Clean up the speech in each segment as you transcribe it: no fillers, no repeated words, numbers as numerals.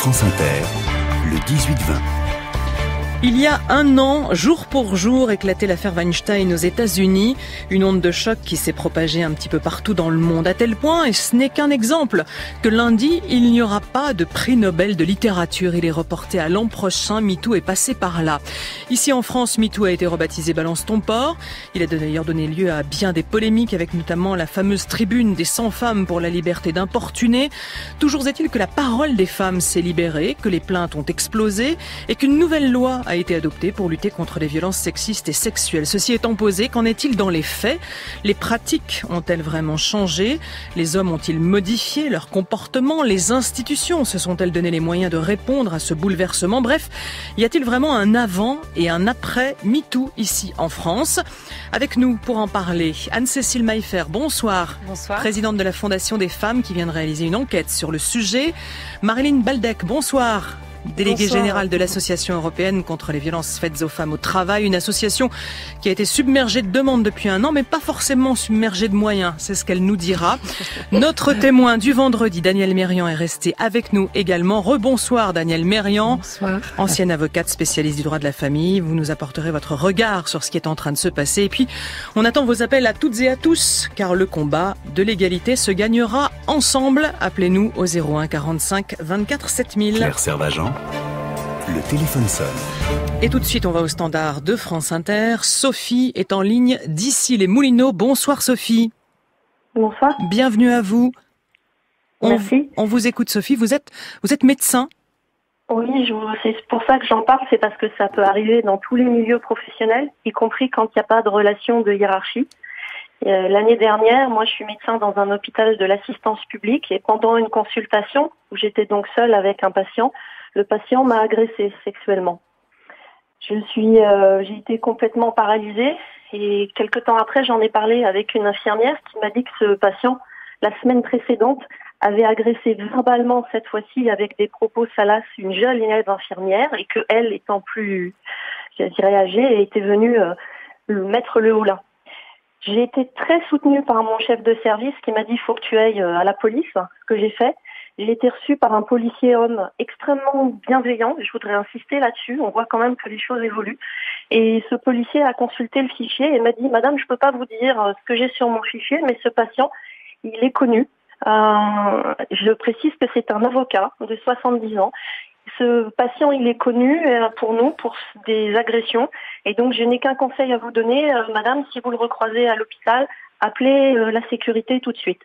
France Inter, le 18-20. Il y a un an, jour pour jour, éclatait l'affaire Weinstein aux États-Unis. Une onde de choc qui s'est propagée un petit peu partout dans le monde, à tel point, et ce n'est qu'un exemple, que lundi, il n'y aura pas de prix Nobel de littérature. Il est reporté à l'an prochain. MeToo est passé par là. Ici en France, MeToo a été rebaptisé Balance ton porc. Il a d'ailleurs donné lieu à bien des polémiques, avec notamment la fameuse tribune des 100 femmes pour la liberté d'importuner. Toujours est-il que la parole des femmes s'est libérée, que les plaintes ont explosé et qu'une nouvelle loi a été adoptée pour lutter contre les violences sexistes et sexuelles. Ceci étant posé, qu'en est-il dans les faits? Les pratiques ont-elles vraiment changé? Les hommes ont-ils modifié leur comportement? Les institutions se sont-elles donné les moyens de répondre à ce bouleversement? Bref, y a-t-il vraiment un avant et un après MeToo ici en France? Avec nous pour en parler, Anne-Cécile Maillefer, bonsoir. Bonsoir. Présidente de la Fondation des femmes qui vient de réaliser une enquête sur le sujet. Marilyn Baldec, bonsoir. Déléguée générale de l'Association européenne contre les violences faites aux femmes au travail, une association qui a été submergée de demandes depuis un an, mais pas forcément submergée de moyens, c'est ce qu'elle nous dira. Notre témoin du vendredi, Danielle Mérian, est resté avec nous également. Rebonsoir Danielle Mérian. Bonsoir. Ancienne avocate spécialiste du droit de la famille, vous nous apporterez votre regard sur ce qui est en train de se passer. Et puis, on attend vos appels à toutes et à tous, car le combat de l'égalité se gagnera ensemble. Appelez-nous au 01 45 24 7000. Claire Servagent, le téléphone sonne. Et tout de suite, on va au standard de France Inter. Sophie est en ligne d'ici les Moulineaux. Bonsoir Sophie. Bonsoir. Bienvenue à vous. Merci. On vous écoute Sophie. Vous êtes médecin. Oui, c'est pour ça que j'en parle, c'est parce que ça peut arriver dans tous les milieux professionnels, y compris quand il n'y a pas de relation de hiérarchie. L'année dernière, moi je suis médecin dans un hôpital de l'assistance publique et pendant une consultation, où j'étais donc seule avec un patient, le patient m'a agressée sexuellement. J'ai été complètement paralysée et quelque temps après, j'en ai parlé avec une infirmière qui m'a dit que ce patient, la semaine précédente, avait agressé verbalement, cette fois-ci avec des propos salaces, une jeune élève infirmière et que elle, étant plus, je dirais, âgée, était venue mettre le haut là. J'ai été très soutenue par mon chef de service qui m'a dit « il faut que tu ailles à la police », ce que j'ai fait. J'ai été reçue par un policier homme extrêmement bienveillant. Je voudrais insister là-dessus. On voit quand même que les choses évoluent. Et ce policier a consulté le fichier et m'a dit « Madame, je peux pas vous dire ce que j'ai sur mon fichier, mais ce patient, il est connu. Je précise que c'est un avocat de 70 ans. Ce patient, il est connu pour nous, pour des agressions. Et donc, je n'ai qu'un conseil à vous donner. Madame, si vous le recroisez à l'hôpital, appelez la sécurité tout de suite. »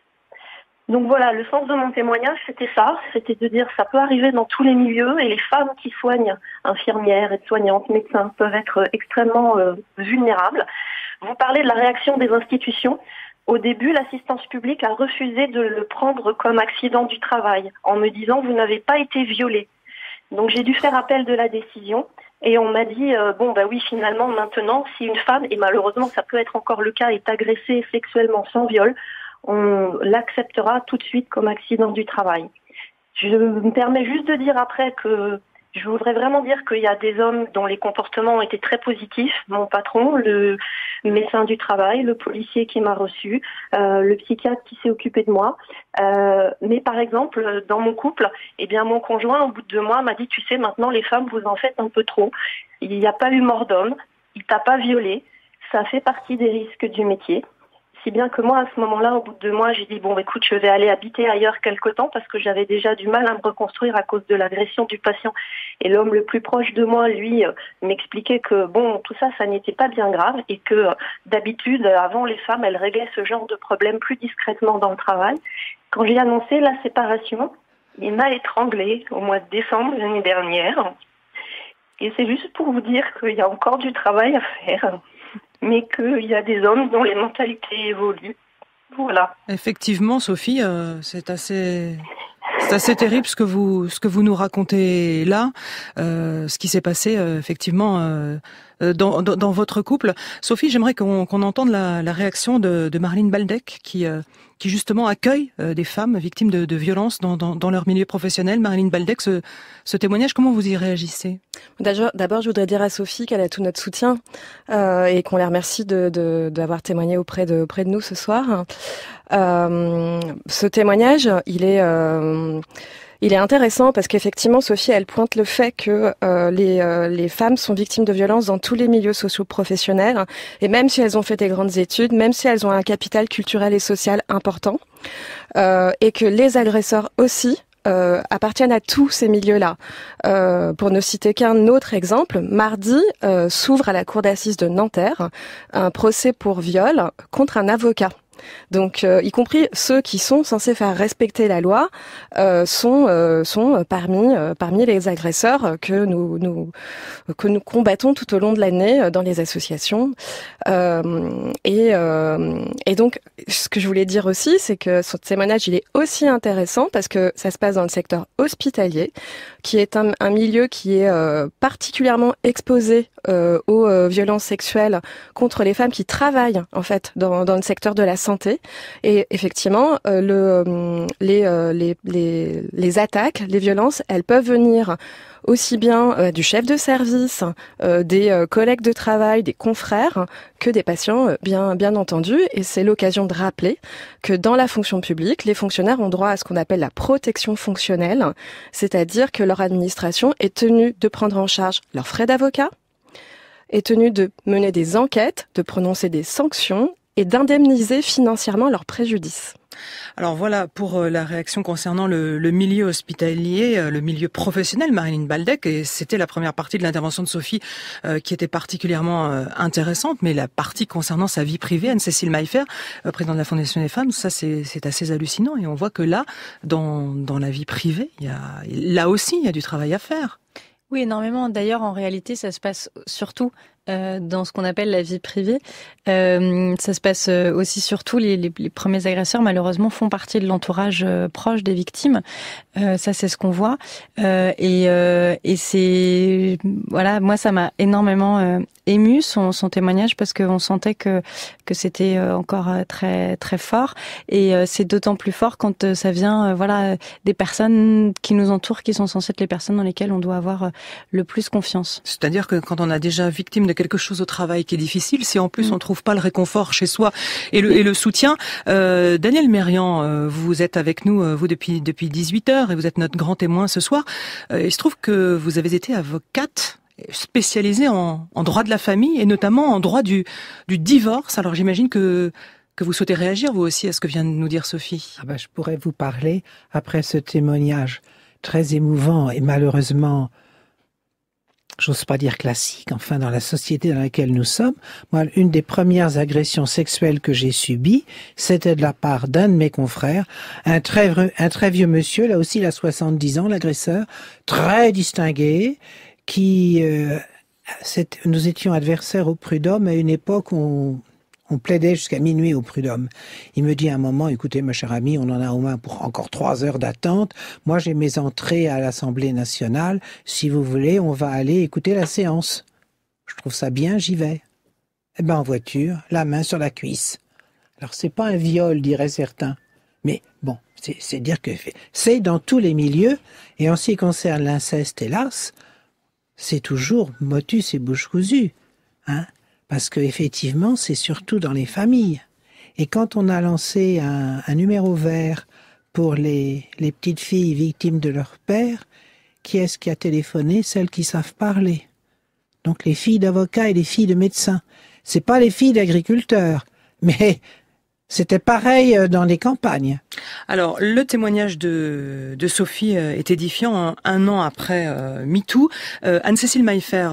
Donc voilà, le sens de mon témoignage, c'était ça. C'était de dire ça peut arriver dans tous les milieux et les femmes qui soignent, infirmières, aides-soignantes, médecins, peuvent être extrêmement vulnérables. Vous parlez de la réaction des institutions. Au début, l'assistance publique a refusé de le prendre comme accident du travail en me disant « vous n'avez pas été violée ». Donc j'ai dû faire appel de la décision et on m'a dit oui, finalement maintenant si une femme, et malheureusement ça peut être encore le cas, est agressée sexuellement sans viol, on l'acceptera tout de suite comme accident du travail. Je me permets juste de dire après que je voudrais vraiment dire qu'il y a des hommes dont les comportements ont été très positifs. Mon patron, le médecin du travail, le policier qui m'a reçu, le psychiatre qui s'est occupé de moi. Mais par exemple, dans mon couple, mon conjoint, au bout de 2 mois, m'a dit « Tu sais, maintenant, les femmes, vous en faites un peu trop. Il n'y a pas eu mort d'homme. Il t'a pas violé. Ça fait partie des risques du métier. » Si bien que moi, à ce moment-là, au bout de 2 mois, j'ai dit, écoute, je vais aller habiter ailleurs quelque temps parce que j'avais déjà du mal à me reconstruire à cause de l'agression du patient. Et l'homme le plus proche de moi, lui, m'expliquait que, tout ça, ça n'était pas bien grave et que, d'habitude, avant, les femmes, elles réglaient ce genre de problème plus discrètement dans le travail. Quand j'ai annoncé la séparation, il m'a étranglée au mois de décembre l'année dernière. Et c'est juste pour vous dire qu'il y a encore du travail à faire, mais qu'il y a des hommes dont les mentalités évoluent. Voilà. Effectivement, Sophie, c'est assez terrible ce que vous nous racontez là, ce qui s'est passé effectivement dans votre couple. Sophie, j'aimerais qu'on entende la réaction de Marilyn Baldec qui justement accueille des femmes victimes de violences dans leur milieu professionnel. Marilyn Baldec, ce témoignage, comment vous y réagissez ? D'abord, je voudrais dire à Sophie qu'elle a tout notre soutien et qu'on la remercie d'avoir témoigné auprès de nous ce soir. Ce témoignage, Il est intéressant parce qu'effectivement, Sophie, elle pointe le fait que les femmes sont victimes de violences dans tous les milieux socio-professionnels, et même si elles ont fait des grandes études, même si elles ont un capital culturel et social important, et que les agresseurs aussi appartiennent à tous ces milieux-là. Pour ne citer qu'un autre exemple, mardi s'ouvre à la cour d'assises de Nanterre un procès pour viol contre un avocat. Donc, y compris ceux qui sont censés faire respecter la loi sont parmi les agresseurs que nous combattons tout au long de l'année dans les associations. Et donc, ce que je voulais dire aussi, c'est que ce témoignage il est aussi intéressant parce que ça se passe dans le secteur hospitalier, qui est un milieu qui est particulièrement exposé aux violences sexuelles contre les femmes qui travaillent en fait dans le secteur de la santé. Et effectivement, les attaques, les violences, elles peuvent venir aussi bien du chef de service, des collègues de travail, des confrères, que des patients, bien entendu. Et c'est l'occasion de rappeler que dans la fonction publique, les fonctionnaires ont droit à ce qu'on appelle la protection fonctionnelle, c'est-à-dire que leur administration est tenue de prendre en charge leurs frais d'avocat, est tenue de mener des enquêtes, de prononcer des sanctions et d'indemniser financièrement leurs préjudices. Alors voilà pour la réaction concernant le milieu hospitalier, le milieu professionnel, Marilyn Baldec, et c'était la première partie de l'intervention de Sophie qui était particulièrement intéressante, mais la partie concernant sa vie privée, Anne-Cécile Maillefer, présidente de la Fondation des femmes, ça c'est assez hallucinant, et on voit que là, dans la vie privée, là aussi il y a du travail à faire. Oui, énormément. D'ailleurs, en réalité, ça se passe surtout dans ce qu'on appelle la vie privée. Ça se passe aussi surtout, les premiers agresseurs, malheureusement, font partie de l'entourage proche des victimes. Ça, c'est ce qu'on voit. Et c'est... Voilà, moi, ça m'a énormément ému, son témoignage, parce qu'on sentait que c'était encore très, très fort. Et c'est d'autant plus fort quand ça vient des personnes qui nous entourent, qui sont censées être les personnes dans lesquelles on doit avoir le plus confiance. C'est-à-dire que quand on a déjà victime de quelque chose au travail qui est difficile, si en plus on trouve pas le réconfort chez soi et le soutien. Daniel Mérian, vous êtes avec nous, vous depuis 18h, et vous êtes notre grand témoin ce soir. Il se trouve que vous avez été avocate spécialisée en droit de la famille et notamment en droit du divorce. Alors j'imagine que vous souhaitez réagir vous aussi à ce que vient de nous dire Sophie. Je pourrais vous parler après ce témoignage très émouvant et malheureusement, j'ose pas dire classique, enfin dans la société dans laquelle nous sommes. Moi, une des premières agressions sexuelles que j'ai subies, c'était de la part d'un de mes confrères, un très vieux monsieur, là aussi il a 70 ans, l'agresseur, très distingué, qui nous étions adversaires au prud'homme à une époque où on plaidait jusqu'à minuit au prud'homme. Il me dit à un moment, écoutez, ma chère amie, on en a au moins pour encore 3 heures d'attente. Moi, j'ai mes entrées à l'Assemblée nationale. Si vous voulez, on va aller écouter la séance. Je trouve ça bien, j'y vais. En voiture, la main sur la cuisse. Alors, c'est pas un viol, diraient certains. Mais bon, c'est dire que c'est dans tous les milieux. Et en ce qui concerne l'inceste, hélas, c'est toujours motus et bouche cousue. Parce que effectivement, c'est surtout dans les familles. Et quand on a lancé un numéro vert pour les petites filles victimes de leur père, qui est-ce qui a téléphoné? Celles qui savent parler. Donc les filles d'avocats et les filles de médecins. C'est pas les filles d'agriculteurs, mais c'était pareil dans les campagnes. Alors, le témoignage de Sophie est édifiant un an après MeToo. Anne-Cécile Maillefer,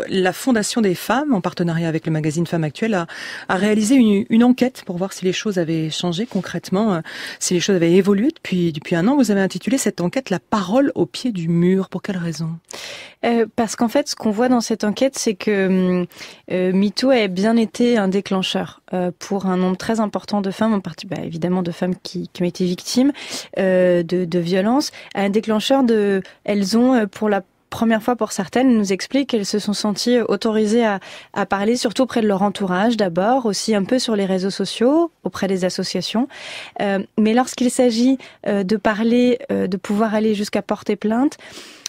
la Fondation des femmes, en partenariat avec le magazine Femmes Actuelles, a réalisé une enquête pour voir si les choses avaient changé concrètement, si les choses avaient évolué depuis un an. Vous avez intitulé cette enquête « La parole au pied du mur ». Pour quelle raison ? Parce qu'en fait, ce qu'on voit dans cette enquête, c'est que MeToo a bien été un déclencheur pour un nombre très important de femmes, en partie évidemment de femmes qui ont été victimes de violences, un déclencheur elles ont pour la première fois pour certaines, nous expliquent qu'elles se sont senties autorisées à parler, surtout auprès de leur entourage d'abord, aussi un peu sur les réseaux sociaux, auprès des associations. Mais lorsqu'il s'agit de parler, de pouvoir aller jusqu'à porter plainte,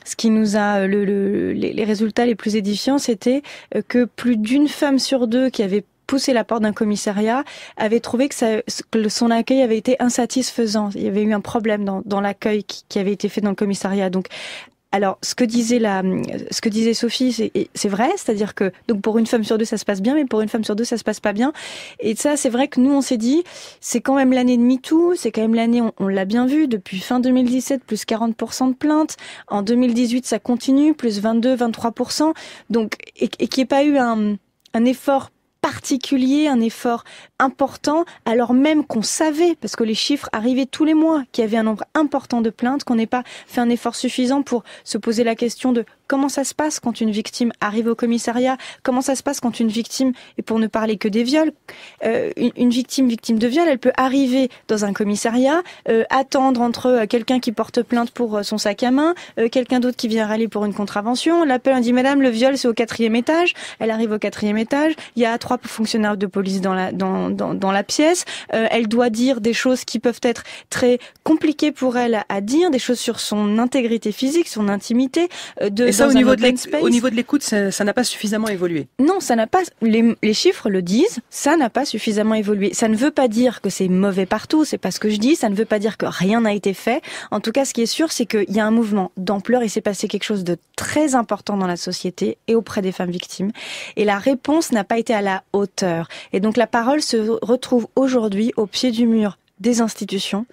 ce qui nous a les résultats les plus édifiants, c'était que plus d'une femme sur deux qui avait poussé la porte d'un commissariat avait trouvé que son accueil avait été insatisfaisant. Il y avait eu un problème dans l'accueil qui avait été fait dans le commissariat. Donc, alors, ce que disait Sophie, c'est vrai, c'est-à-dire que donc pour une femme sur deux ça se passe bien, mais pour une femme sur deux ça se passe pas bien. Et ça, c'est vrai que nous on s'est dit, c'est quand même l'année de MeToo, c'est quand même l'année, on l'a bien vu, depuis fin 2017, plus 40% de plaintes. En 2018, ça continue, plus 22-23%. Donc, et qu'il n'y ait pas eu un effort particulier, un effort important, alors même qu'on savait, parce que les chiffres arrivaient tous les mois, qu'il y avait un nombre important de plaintes, qu'on n'ait pas fait un effort suffisant pour se poser la question de comment ça se passe quand une victime arrive au commissariat, comment ça se passe quand une victime, et pour ne parler que des viols, une victime de viol, elle peut arriver dans un commissariat, attendre entre quelqu'un qui porte plainte pour son sac à main, quelqu'un d'autre qui vient râler pour une contravention, l'appel, on dit madame, le viol c'est au 4e étage, elle arrive au 4e étage, il y a 3 fonctionnaires de police dans la pièce, elle doit dire des choses qui peuvent être très compliquées pour elle à dire, des choses sur son intégrité physique, son intimité, et ça, au niveau de l'écoute, ça n'a pas suffisamment évolué. Non, ça n'a pas. Les chiffres le disent, ça n'a pas suffisamment évolué. Ça ne veut pas dire que c'est mauvais partout, c'est pas ce que je dis. Ça ne veut pas dire que rien n'a été fait. En tout cas, ce qui est sûr, c'est qu'il y a un mouvement d'ampleur. Il s'est passé quelque chose de très important dans la société et auprès des femmes victimes. Et la réponse n'a pas été à la hauteur. Et donc la parole se retrouve aujourd'hui au pied du mur des institutions,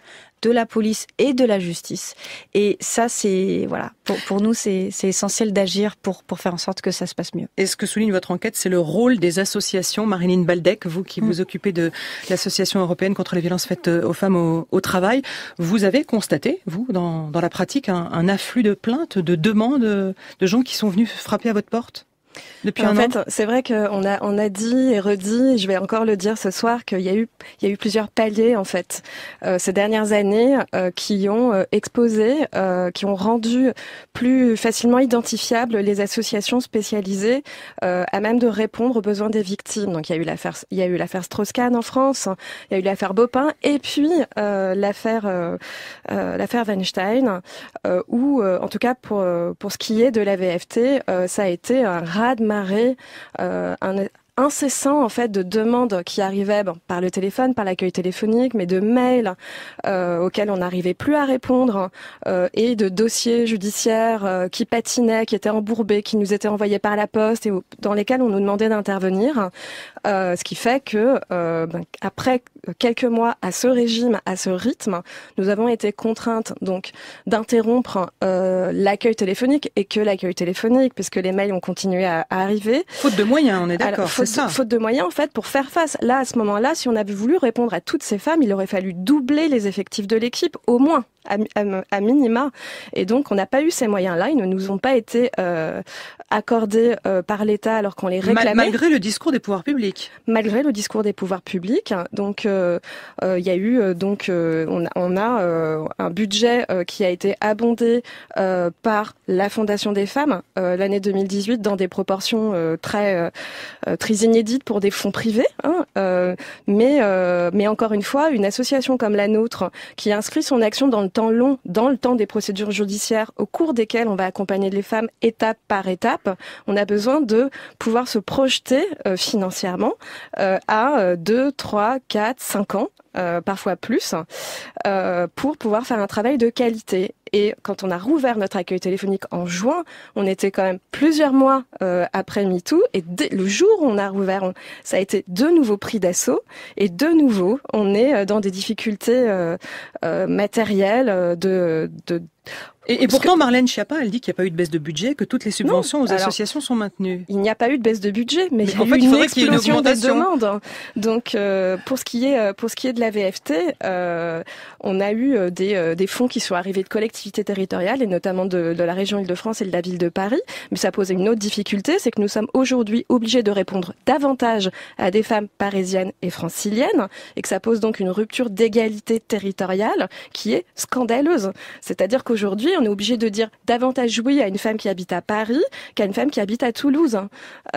de la police et de la justice. Et ça, c'est voilà, pour nous, c'est essentiel d'agir pour faire en sorte que ça se passe mieux. Et ce que souligne votre enquête, c'est le rôle des associations. Marilyn Baldec, vous qui vous occupez de l'Association européenne contre les violences faites aux femmes au travail, vous avez constaté, vous, dans la pratique, un afflux de plaintes, de demandes de gens qui sont venus frapper à votre porte depuis un an. En fait, c'est vrai qu'on a dit et redit, et je vais encore le dire ce soir, qu'il y a eu plusieurs paliers en fait ces dernières années qui ont exposé, qui ont rendu plus facilement identifiables les associations spécialisées à même de répondre aux besoins des victimes. Donc il y a eu l'affaire Strauss-Kahn en France, il y a eu l'affaire Bopin, et puis l'affaire Weinstein, où en tout cas pour ce qui est de la VFT, ça a été un raz-de-marée, incessant en fait de demandes qui arrivaient par le téléphone, par l'accueil téléphonique, mais de mails auxquels on n'arrivait plus à répondre, et de dossiers judiciaires qui patinaient, qui étaient embourbés, qui nous étaient envoyés par la poste et dans lesquels on nous demandait d'intervenir. Ce qui fait que après quelques mois à ce régime, à ce rythme, nous avons été contraintes donc d'interrompre l'accueil téléphonique, et que l'accueil téléphonique, puisque les mails ont continué à arriver. Faute de moyens, on est d'accord. Faute de moyens, en fait, pour faire face. Là, à ce moment-là, si on avait voulu répondre à toutes ces femmes, il aurait fallu doubler les effectifs de l'équipe, au moins, à minima. Et donc, on n'a pas eu ces moyens-là. Ils ne nous ont pas été accordés par l'État alors qu'on les réclamait. Malgré le discours des pouvoirs publics. Malgré le discours des pouvoirs publics. Donc, il y a eu, on a un budget qui a été abondé par la Fondation des femmes l'année 2018 dans des proportions très inédites pour des fonds privés. Mais encore une fois, une association comme la nôtre qui inscrit son action dans le temps long, dans le temps des procédures judiciaires au cours desquelles on va accompagner les femmes étape par étape, on a besoin de pouvoir se projeter financièrement à 2, 3, 4, 5 ans, parfois plus, pour pouvoir faire un travail de qualité. Et quand on a rouvert notre accueil téléphonique en juin, on était quand même plusieurs mois après MeToo, et dès le jour où on a rouvert, ça a été de nouveau pris d'assaut, et de nouveau, on est dans des difficultés matérielles Et pourtant, Marlène Schiappa, elle dit qu'il n'y a pas eu de baisse de budget, que toutes les subventions aux associations sont maintenues. Il n'y a pas eu de baisse de budget, mais il y a eu une explosion des demandes. Donc, pour ce qui est de la VFT, on a eu des fonds qui sont arrivés de collectivités territoriales, et notamment de la région Île-de-France et de la ville de Paris. Mais ça pose une autre difficulté, c'est que nous sommes aujourd'hui obligés de répondre davantage à des femmes parisiennes et franciliennes, et que ça pose donc une rupture d'égalité territoriale qui est scandaleuse. C'est-à-dire qu'aujourd'hui, on est obligé de dire davantage oui à une femme qui habite à Paris qu'à une femme qui habite à Toulouse.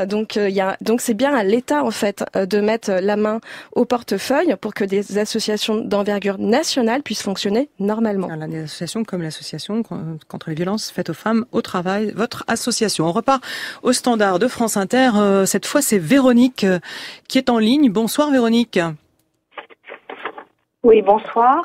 Donc c'est bien à l'État en fait de mettre la main au portefeuille pour que des associations d'envergure nationale puissent fonctionner normalement. Alors, des associations comme l'association contre les violences faites aux femmes au travail, votre association. On repart au standard de France Inter. Cette fois, c'est Véronique qui est en ligne. Bonsoir Véronique. Oui, bonsoir.